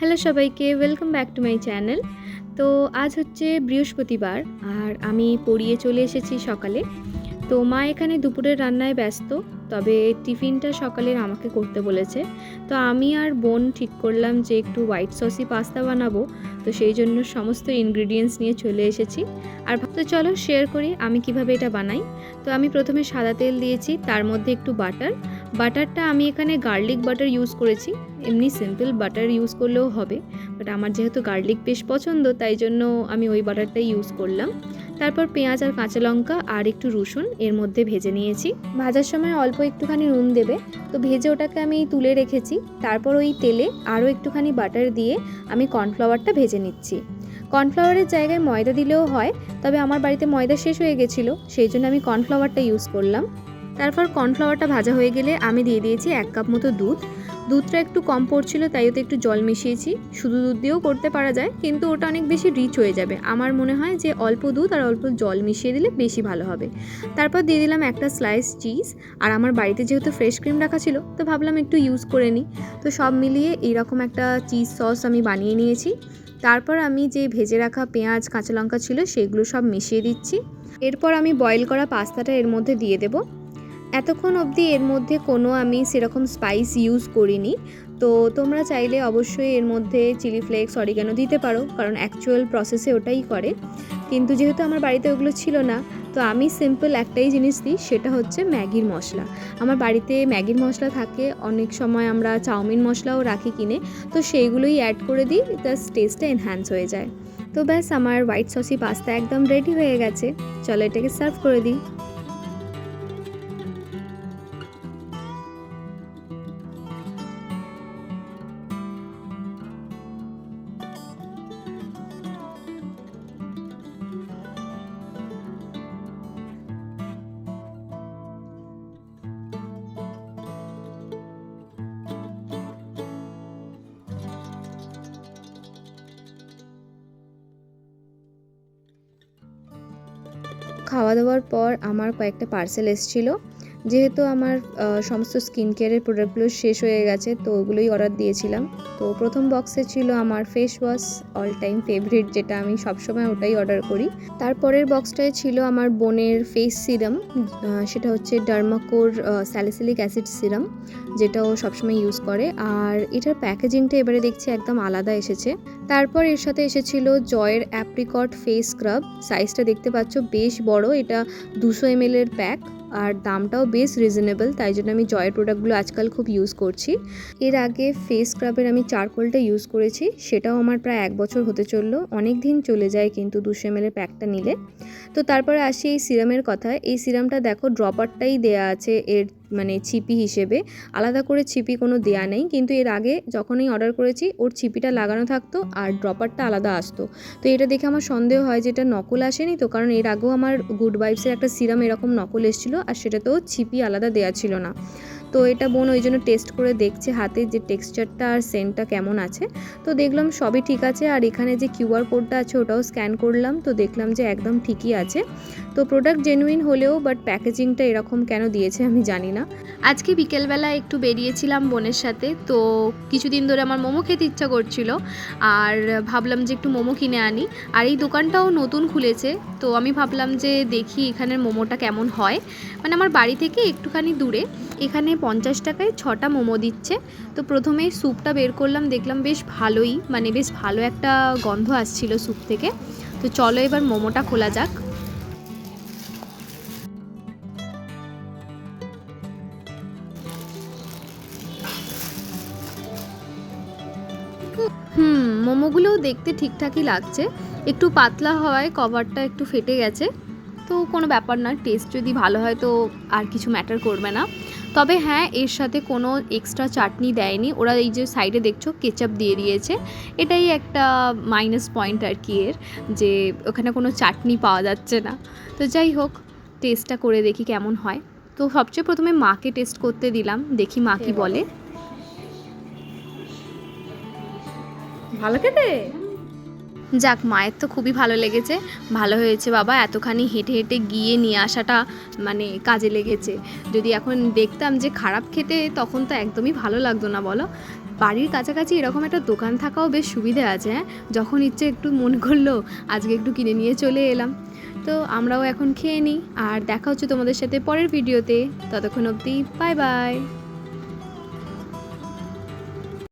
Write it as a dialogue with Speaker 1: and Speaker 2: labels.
Speaker 1: Hello সবাইকে, welcome back to my channel. তো আজ হচ্ছে বৃহস্পতিবার আর আমি পড়িয়ে চলে এসেছি সকালে। তো মা এখানে দুপুরের রান্নায় ব্যস্ত, তবে টিফিনটা সকালের আমাকে করতে বলেছে। তো আমি আর বোন ঠিক করলাম যে একটু হোয়াইট সসি পাস্তা বানাবো। তো সেই জন্য সমস্ত ইনগ্রিডিয়েন্টস নিয়ে চলে এসেছি। আর তো চলো শেয়ার করি আমি কিভাবে এটা বানাই। তো আমি প্রথমে সাদা তেল দিয়েছি, তার মধ্যে একটু বাটারটা আমি এখানে গার্লিক বাটার ইউজ করেছি। এমনি সিম্পল বাটার ইউজ করলেও হবে, বাট আমার যেহেতু গার্লিক বেশ পছন্দ তাই জন্য আমি ওই বাটারটাই ইউজ করলাম। তারপর পেঁয়াজ আর কাঁচা লঙ্কা আর একটু রসুন এর মধ্যে ভেজে নিয়েছি। ভাজার সময় অল্প একটুখানি নুন দেবে। তো ভেজে ওটাকে আমি তুলে রেখেছি। তারপর ওই তেলে আরও একটুখানি বাটার দিয়ে আমি কর্নফ্লাওয়ারটা ভেজে নিচ্ছি। কর্নফ্লাওয়ারের জায়গায় ময়দা দিলেও হয়, তবে আমার বাড়িতে ময়দা শেষ হয়ে গেছিলো, সেই জন্য আমি কর্নফ্লাওয়ারটা ইউজ করলাম। তারপর কর্নফ্লাওয়ারটা ভাজা হয়ে গেলে আমি দিয়ে দিয়েছি 1 কাপ মতো দুধটা একটু কম পড়ছিল, তাই ওতে একটু জল মিশিয়েছি। শুধু দুধ দিয়েও করতে পারা যায়, কিন্তু ওটা অনেক বেশি রিচ হয়ে যাবে। আমার মনে হয় যে অল্প দুধ আর অল্প জল মিশিয়ে দিলে বেশি ভালো হবে। তারপর দিয়ে দিলাম একটা স্লাইস চিজ। আর আমার বাড়িতে যেহেতু ফ্রেশ ক্রিম রাখা ছিল, তো ভাবলাম একটু ইউজ করে নিই। তো সব মিলিয়ে এইরকম একটা চিজ সস আমি বানিয়ে নিয়েছি। তারপর আমি যে ভেজে রাখা পেঁয়াজ কাঁচা লঙ্কা ছিল সেগুলো সব মিশিয়ে দিচ্ছি। এরপর আমি বয়েল করা পাস্তাটা এর মধ্যে দিয়ে দেবো। এতক্ষণ অবধি এর মধ্যে কোনো আমি সেরকম স্পাইস ইউজ করিনি। তো তোমরা চাইলে অবশ্যই এর মধ্যে চিলি ফ্লেক্স অরিগানো দিতে পারো, কারণ অ্যাকচুয়াল প্রসেসে ওটাই করে। কিন্তু যেহেতু আমার বাড়িতে ওগুলো ছিল না, তো আমি সিম্পল একটাই জিনিস দিই, সেটা হচ্ছে ম্যাগির মশলা। আমার বাড়িতে ম্যাগির মশলা থাকে, অনেক সময় আমরা চাউমিন মশলাও রাখি কিনে, তো সেইগুলোই অ্যাড করে দিই, জাস্ট টেস্টটা এনহ্যান্স হয়ে যায়। তো ব্যাস আমার হোয়াইট সসি পাস্তা একদম রেডি হয়ে গেছে। চলো এটাকে সার্ভ করে দিই। খাওয়া দাওয়ার পর আমার কয়েকটা পার্সেল এসেছিলো। যেহেতু আমার সমস্ত স্কিন কেয়ারের প্রোডাক্টগুলো শেষ হয়ে গেছে, তো ওগুলোই অর্ডার দিয়েছিলাম। তো প্রথম বক্সে ছিল আমার face wash, all time favourite, যেটা আমি সবসময় ওটাই অর্ডার করি। তারপরের বক্সটায় ছিল আমার বোনের ফেস সিরাম, সেটা হচ্ছে ডার্মাকোর স্যালিসিলিক অ্যাসিড সিরাম, যেটা ও সবসময় ইউজ করে। আর এটার প্যাকেজিংটা এবারে দেখছি একদম আলাদা এসেছে। তারপর এর সাথে এসেছিল জয়ের অ্যাপ্রিকট ফেস স্ক্রাব। সাইজটা দেখতে পাচ্ছ বেশ বড়, এটা 200 ml এর প্যাক। আর দামটাও বেশ রিজনেবল, তাই জন্য আমি জয়ের প্রোডাক্টগুলো আজকাল খুব ইউজ করছি। এর আগে ফেস স্ক্রাবের আমি চারকোলটা ইউজ করেছি, সেটাও আমার প্রায় 1 বছর হতে চললো। অনেক দিন চলে যায় কিন্তু 200 ml এর প্যাকটা নিলে। তো তারপরে আসি এই সিরামের কথা। এই সিরামটা দেখো ড্রপারটাই দেয়া আছে এর মানে ছিপি হিসেবে, আলাদা করে ছিপি কোনো দেয়া নেই। কিন্তু এর আগে যখনই অর্ডার করেছি ওর ছিপিটা লাগানো থাকতো আর ড্রপারটা আলাদা আসতো। তো এটা দেখে আমার সন্দেহ হয় যে এটা নকল আসেনি তো, কারণ এর আগেও আমার গুড ভাইবসের একটা সিরাম এরকম নকল এসেছিলো, আর সেটাতেও ছিপি আলাদা দেয়া ছিল না। তো এটা বোন ওই জন্য টেস্ট করে দেখছে হাতে যে টেক্সচারটা আর সেন্টটা কেমন আছে। তো দেখলাম সবই ঠিক আছে। আর এখানে যে কিউআর কোডটা আছে ওটাও স্ক্যান করলাম, তো দেখলাম যে একদম ঠিকই আছে। তো প্রোডাক্ট জেনুইন হলেও বাট প্যাকেজিংটা এরকম কেন দিয়েছে আমি জানি না। আজকে বিকেলবেলা একটু বেরিয়েছিলাম বোনের সাথে, তো কিছুদিন ধরে আমার মোমো খেতে ইচ্ছা করছিল, আর ভাবলাম যে একটু মোমো কিনে আনি। আর এই দোকানটাও নতুন খুলেছে, তো আমি ভাবলাম যে দেখি এখানের মোমোটা কেমন হয়। মানে আমার বাড়ি থেকে একটুখানি দূরে। এখানে 50 টাকায় 6টা মোমো দিচ্ছে। তো প্রথমে স্যুপটা বের করলাম, দেখলাম বেশ ভালোই, মানে বেশ ভালো একটা গন্ধ আসছিল স্যুপ থেকে। তো চলো এবার মোমোটা খোলা যাক। মোমোগুলোও দেখতে ঠিকঠাকই লাগছে, একটু পাতলা হওয়ায় কভারটা একটু ফেটে গেছে। তো কোনো ব্যাপার না, টেস্ট যদি ভালো হয় তো আর কিছু ম্যাটার করবে না। তবে হ্যাঁ, এর সাথে কোনো এক্সট্রা চাটনি দেয়নি ওরা, এই যে সাইডে দেখছো কেচাপ দিয়ে দিয়েছে। এটাই একটা মাইনাস পয়েন্ট আর কি এর, যে ওখানে কোনো চাটনি পাওয়া যাচ্ছে না। তো যাই হোক, টেস্টটা করে দেখি কেমন হয়। তো সবচেয়ে প্রথমে মাকে টেস্ট করতে দিলাম, দেখি মা কি বলে।
Speaker 2: ভালো খেতে?
Speaker 1: যাক, মায়ের তো খুবই ভালো লেগেছে। ভালো হয়েছে বাবা, এতখানি হেঁটে হেঁটে গিয়ে নিয়ে আসাটা মানে কাজে লেগেছে। যদি এখন দেখতাম যে খারাপ খেতে, তখন তো একদমই ভালো লাগতো না বলো। বাড়ির কাছাকাছি এরকম একটা দোকান থাকাও বেশ সুবিধে আছে, হ্যাঁ। যখন ইচ্ছে একটু মন করলো আজকে একটু কিনে নিয়ে চলে এলাম। তো আমরাও এখন খেয়ে নিই, আর দেখা হচ্ছে তোমাদের সাথে পরের ভিডিওতে। ততক্ষণ অবধি বাই বাই।